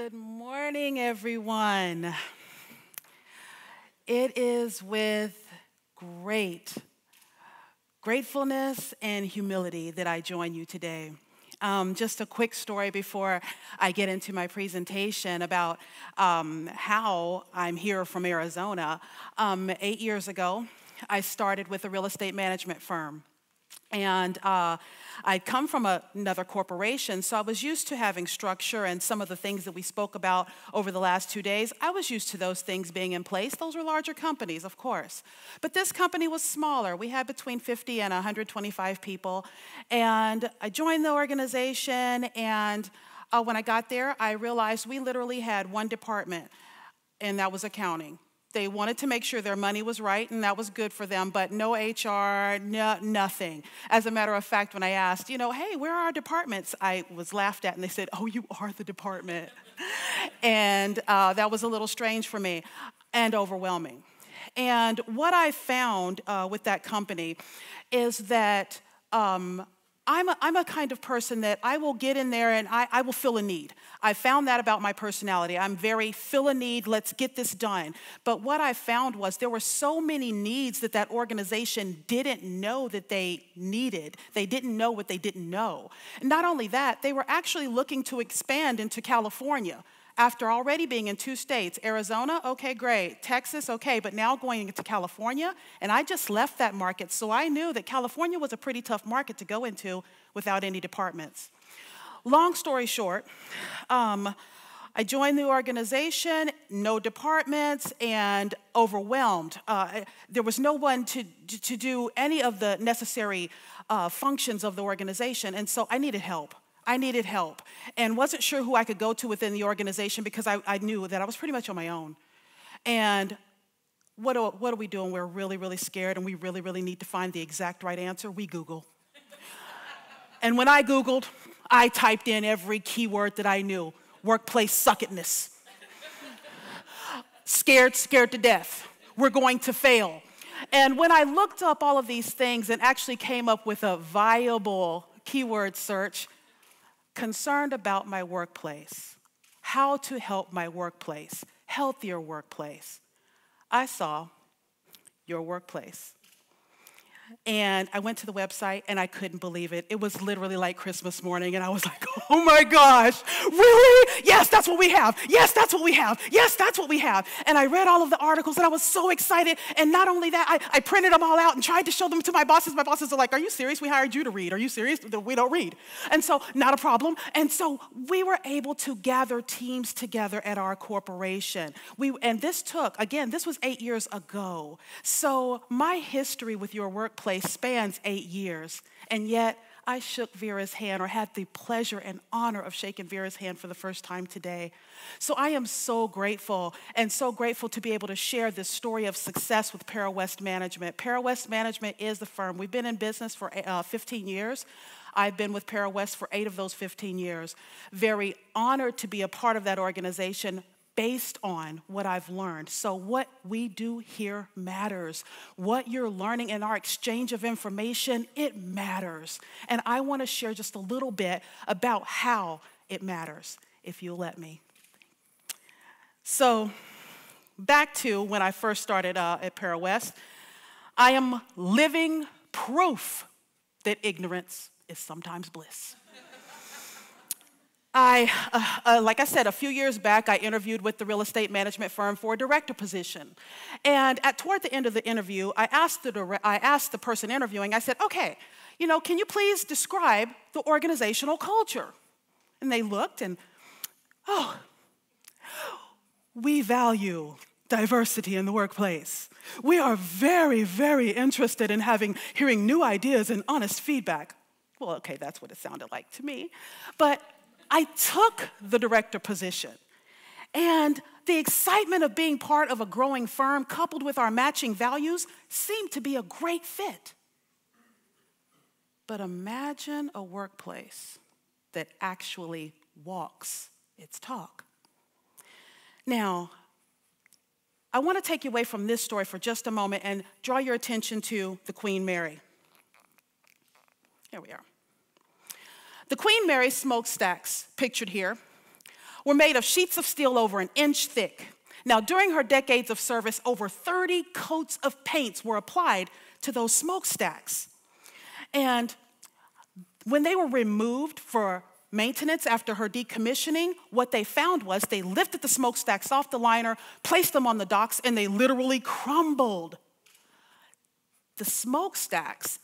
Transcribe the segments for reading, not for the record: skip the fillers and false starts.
Good morning, everyone. It is with great gratefulness and humility that I join you today. Just a quick story before I get into my presentation about how I'm here from Arizona. 8 years ago, I started with a real estate management firm. And I'd come from another corporation, so I was used to having structure and some of the things that we spoke about over the last 2 days. I was used to those things being in place. Those were larger companies, of course. But this company was smaller. We had between 50 and 125 people. And I joined the organization, and when I got there, I realized we literally had one department, and that was accounting. They wanted to make sure their money was right, and that was good for them, but no HR, nothing. As a matter of fact, when I asked, hey, where are our departments? I was laughed at, and they said, oh, you are the department. And that was a little strange for me and overwhelming. And what I found with that company is that I'm a kind of person that I will get in there and I will fill a need. I found that about my personality. I'm very fill a need, let's get this done. But what I found was there were so many needs that that organization didn't know that they needed. They didn't know what they didn't know. And not only that, they were actually looking to expand into California. After already being in 2 states, Arizona, okay, great. Texas, okay, but now going into California, and I just left that market, so I knew that California was a pretty tough market to go into without any departments. Long story short, I joined the organization, no departments, and overwhelmed. There was no one to do any of the necessary functions of the organization, and so I needed help. And wasn't sure who I could go to within the organization because I knew that I was pretty much on my own. And what are we doing? We're really, really scared, and we really, really need to find the exact right answer. We Google. And when I Googled, I typed in every keyword that I knew. Workplace sucketness. Scared to death. We're going to fail. And when I looked up all of these things and actually came up with a viable keyword search, concerned about my workplace, how to help my workplace, healthier workplace, I saw your workplace. And I went to the website, and I couldn't believe it. It was literally like Christmas morning, and I was like, oh my gosh, really? Yes, that's what we have. Yes, that's what we have. Yes, that's what we have. And I read all of the articles, and I was so excited. And not only that, I printed them all out and tried to show them to my bosses. My bosses are like, are you serious? We hired you to read. Are you serious? We don't read. And so, not a problem. And so, we were able to gather teams together at our corporation. And this was 8 years ago. So, my history with your workplace spans 8 years, and yet I shook Vera's hand, or had the pleasure and honor of shaking Vera's hand for the first time today. So I am so grateful, and so grateful to be able to share this story of success with Parawest Management. Parawest Management is the firm. We've been in business for 15 years. I've been with Parawest for 8 of those 15 years. Very honored to be a part of that organization, based on what I've learned. So what we do here matters. What you're learning in our exchange of information, it matters. And I want to share just a little bit about how it matters, if you'll let me. So back to when I first started at Parawest, I am living proof that ignorance is sometimes bliss. Like I said, a few years back, I interviewed with the real estate management firm for a director position. And toward the end of the interview, I asked the person interviewing, I said, okay, can you please describe the organizational culture? And they looked and, we value diversity in the workplace. We are very, very interested in hearing new ideas and honest feedback. Well, okay, that's what it sounded like to me. But I took the director position, and the excitement of being part of a growing firm coupled with our matching values seemed to be a great fit. But imagine a workplace that actually walks its talk. Now, I want to take you away from this story for just a moment and draw your attention to the Queen Mary. Here we are. The Queen Mary smokestacks, pictured here, were made of sheets of steel over an inch thick. Now, during her decades of service, over 30 coats of paints were applied to those smokestacks. And when they were removed for maintenance after her decommissioning, what they found was they lifted the smokestacks off the liner, placed them on the docks, and they literally crumbled. The smokestacks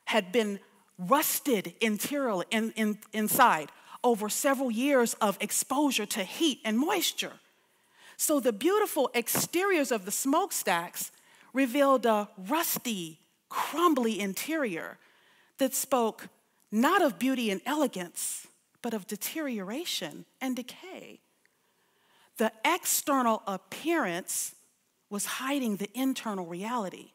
had been rusted interiorly inside over several years of exposure to heat and moisture. So the beautiful exteriors of the smokestacks revealed a rusty, crumbly interior that spoke not of beauty and elegance, but of deterioration and decay. The external appearance was hiding the internal reality.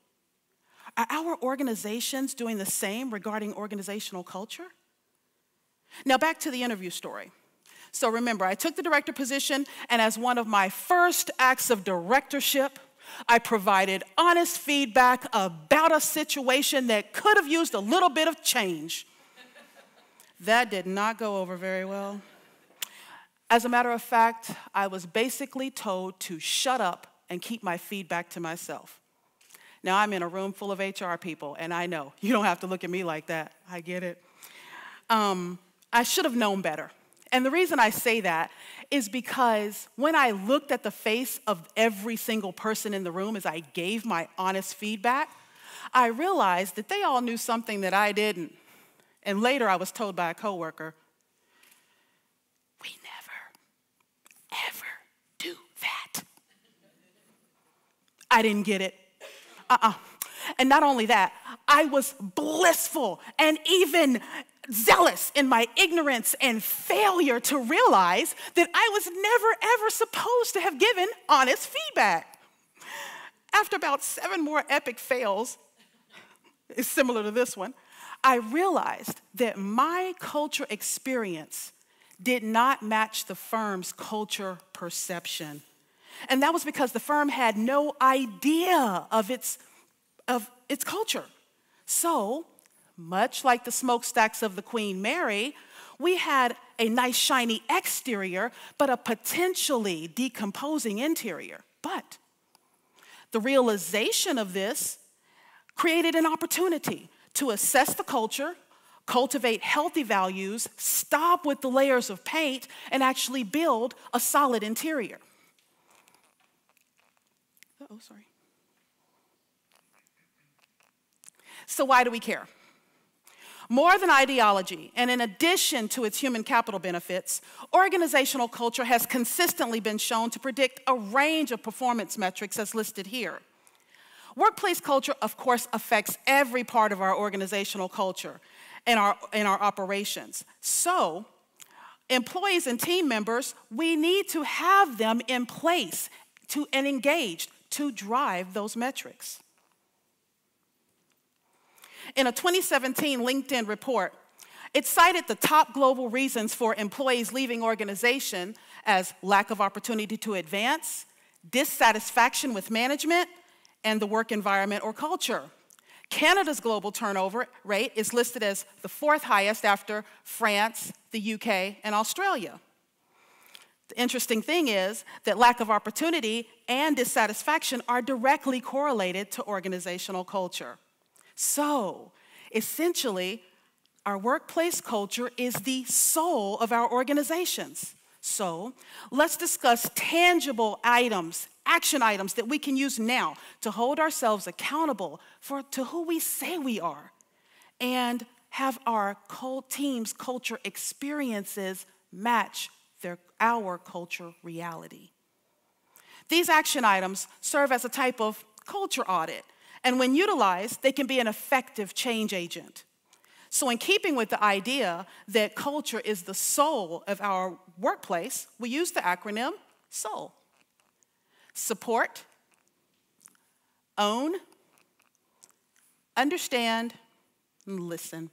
Are our organizations doing the same regarding organizational culture? Now back to the interview story. So remember, I took the director position, and as one of my first acts of directorship, I provided honest feedback about a situation that could have used a little bit of change. That did not go over very well. As a matter of fact, I was basically told to shut up and keep my feedback to myself. Now, I'm in a room full of HR people, and I know, you don't have to look at me like that. I get it. I should have known better. And the reason I say that is because when I looked at the face of every single person in the room as I gave my honest feedback, I realized that they all knew something that I didn't. And later I was told by a coworker, "We never, ever do that." I didn't get it. And not only that, I was blissful and even zealous in my ignorance and failure to realize that I was never, ever supposed to have given honest feedback. After about 7 more epic fails, it's similar to this one, I realized that my culture experience did not match the firm's culture perception. And that was because the firm had no idea of its culture. So, much like the smokestacks of the Queen Mary, we had a nice shiny exterior, but a potentially decomposing interior. But the realization of this created an opportunity to assess the culture, cultivate healthy values, stop with the layers of paint, and actually build a solid interior. Sorry. So why do we care? More than ideology, and in addition to its human capital benefits, organizational culture has consistently been shown to predict a range of performance metrics as listed here. Workplace culture, of course, affects every part of our organizational culture and our operations. So, employees and team members, we need to have them in place and engaged to drive those metrics. In a 2017 LinkedIn report, it cited the top global reasons for employees leaving organization as lack of opportunity to advance, dissatisfaction with management, and the work environment or culture. Canada's global turnover rate is listed as the 4th highest after France, the UK, and Australia. The interesting thing is that lack of opportunity and dissatisfaction are directly correlated to organizational culture. So, essentially, our workplace culture is the soul of our organizations. So, let's discuss tangible items, action items that we can use now to hold ourselves accountable to who we say we are and have our team's culture experiences match our culture reality. These action items serve as a type of culture audit, and when utilized, they can be an effective change agent. So in keeping with the idea that culture is the soul of our workplace, we use the acronym SOUL. Support, own, understand, and listen.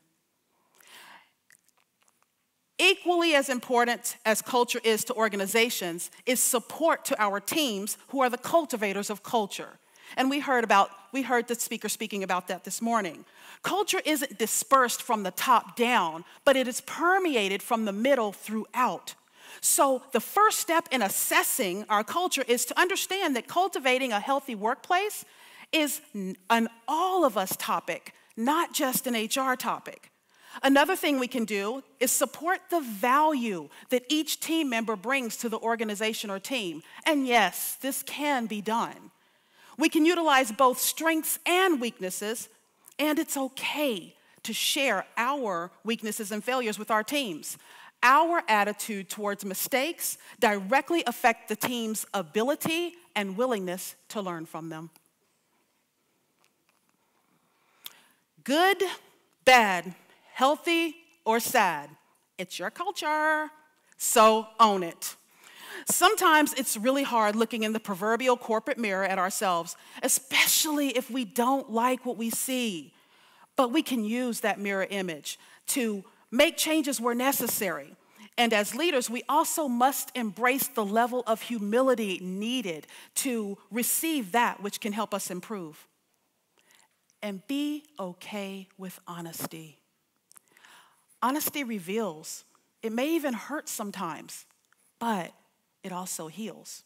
Equally as important as culture is to organizations is support to our teams who are the cultivators of culture. And we heard the speaker speaking about that this morning. Culture isn't dispersed from the top down, but it is permeated from the middle throughout. So the first step in assessing our culture is to understand that cultivating a healthy workplace is an all of us topic, not just an HR topic. Another thing we can do is support the value that each team member brings to the organization or team. And yes, this can be done. We can utilize both strengths and weaknesses, and it's okay to share our weaknesses and failures with our teams. Our attitude towards mistakes directly affect the team's ability and willingness to learn from them. Good, bad, healthy, or sad, it's your culture, so own it. Sometimes it's really hard looking in the proverbial corporate mirror at ourselves, especially if we don't like what we see. But we can use that mirror image to make changes where necessary. And as leaders, we also must embrace the level of humility needed to receive that which can help us improve. And be okay with honesty. Honesty reveals. It may even hurt sometimes, but it also heals.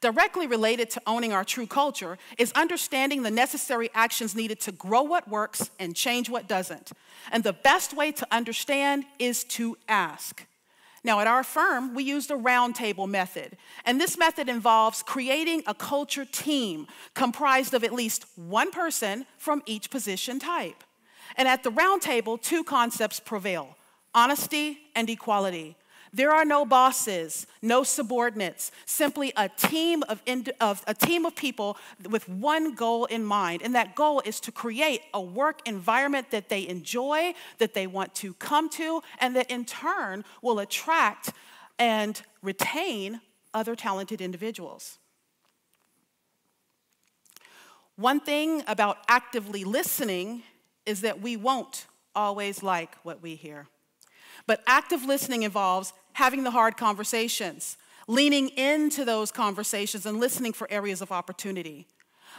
Directly related to owning our true culture is understanding the necessary actions needed to grow what works and change what doesn't. And the best way to understand is to ask. Now, at our firm, we use the roundtable method. And this method involves creating a culture team comprised of at least one person from each position type. And at the roundtable, two concepts prevail: honesty and equality. There are no bosses, no subordinates, simply a team of people with one goal in mind. And that goal is to create a work environment that they enjoy, that they want to come to, and that in turn will attract and retain other talented individuals. One thing about actively listening is that we won't always like what we hear. But active listening involves having the hard conversations, leaning into those conversations and listening for areas of opportunity.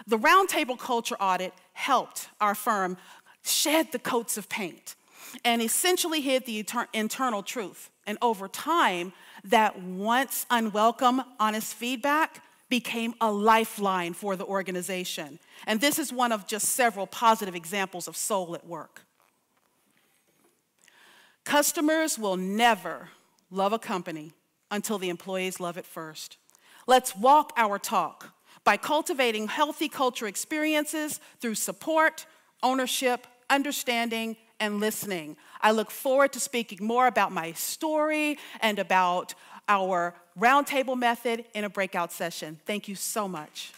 The roundtable culture audit helped our firm shed the coats of paint and essentially hid the internal truth. And over time, that once unwelcome, honest feedback became a lifeline for the organization. And this is one of just several positive examples of soul at work. Customers will never love a company until the employees love it first. Let's walk our talk by cultivating healthy culture experiences through support, ownership, understanding, and listening. I look forward to speaking more about my story and about our roundtable method in a breakout session. Thank you so much.